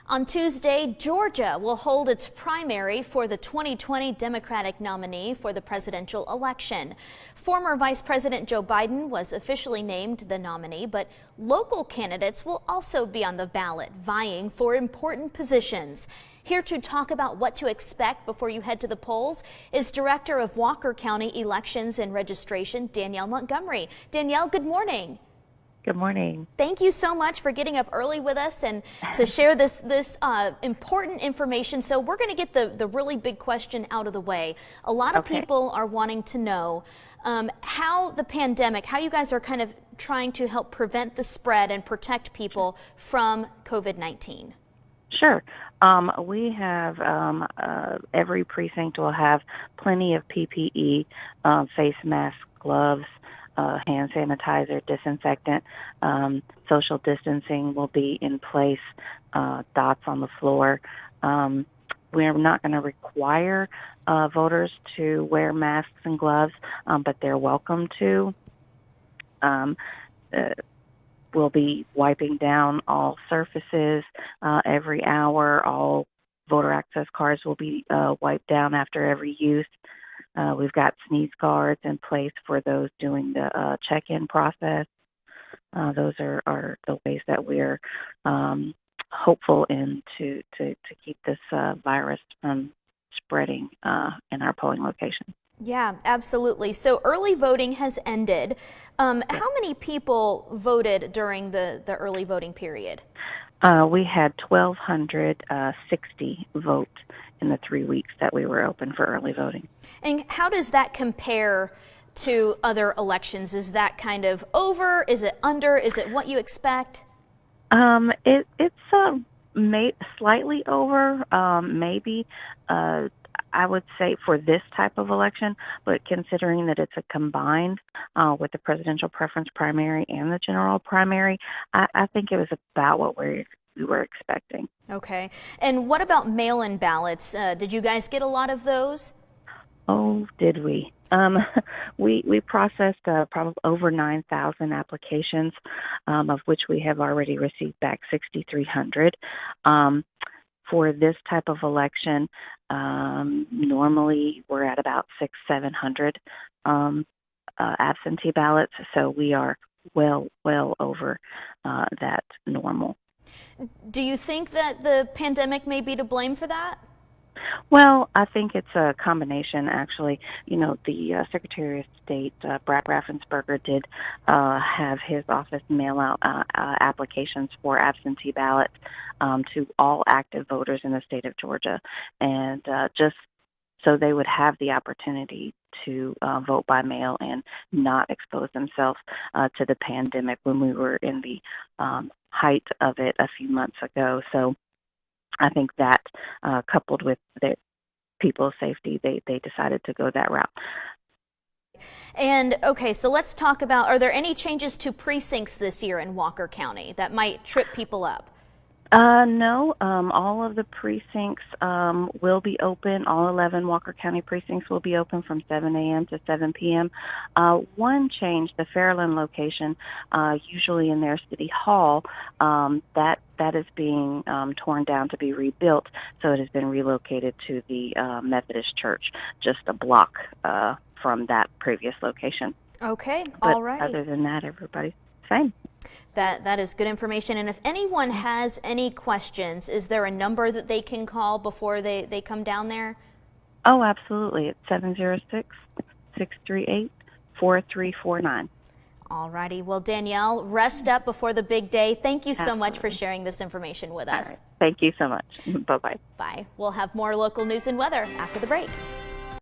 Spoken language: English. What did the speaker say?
On Tuesday, Georgia will hold its primary for the 2020 Democratic nominee for the presidential election. Former Vice President Joe Biden was officially named the nominee, but local candidates will also be on the ballot, vying for important positions. Here to talk about what to expect before you head to the polls is Director of Walker County Elections and Registration, Danielle Montgomery. Danielle, good morning. Good morning. Thank you so much for getting up early with us and to share this important information. So we're going to get the really big question out of the way. A lot of people are wanting to know how the pandemic, how you guys are kind of trying to help prevent the spread and protect people from COVID-19. Sure. We have every precinct will have plenty of PPE, face masks, gloves, hand sanitizer, disinfectant. Social distancing will be in place, dots on the floor. We're not going to require voters to wear masks and gloves, but they're welcome to. We'll be wiping down all surfaces every hour. All voter access cards will be wiped down after every use. We've got sneeze guards in place for those doing the check-in process. Those are the ways that we're hopeful to keep this virus from spreading in our polling location. Yeah, absolutely. So early voting has ended. How many people voted during the early voting period? We had 1,260 vote in the 3 weeks that we were open for early voting. And how does that compare to other elections? Is that kind of over? Is it under? Is it what you expect? It's slightly over, maybe. I would say for this type of election, but considering that it's a combined with the presidential preference primary and the general primary, I think it was about what we were expecting. Okay. And what about mail-in ballots? Did you guys get a lot of those? Oh, did we? We processed probably over 9,000 applications, of which we have already received back 6,300. For this type of election, normally we're at about 600-700 absentee ballots, so we are well over that normal. Do you think that the pandemic may be to blame for that? Well, I think it's a combination, actually. You know, the Secretary of State, Brad Raffensperger, did have his office mail out applications for absentee ballots to all active voters in the state of Georgia, and just so they would have the opportunity to vote by mail and not expose themselves to the pandemic when we were in the height of it a few months ago. So I think that coupled with the people's safety, they decided to go that route. And okay, so let's talk about, are there any changes to precincts this year in Walker County that might trip people up? No, all of the precincts will be open. All 11 Walker County precincts will be open from 7 a.m. to 7 p.m. One change, the Fairland location, usually in their city hall, that is being torn down to be rebuilt, so it has been relocated to the Methodist Church, just a block from that previous location. Okay, but all right. Other than that, everybody's the same. That is good information. And if anyone has any questions, is there a number that they can call before they come down there? Oh, absolutely. It's 706-638-4349. All righty. Well, Danielle, rest up before the big day. Thank you so much for sharing this information with us. All right. Thank you so much. Bye-bye. Bye. We'll have more local news and weather after the break.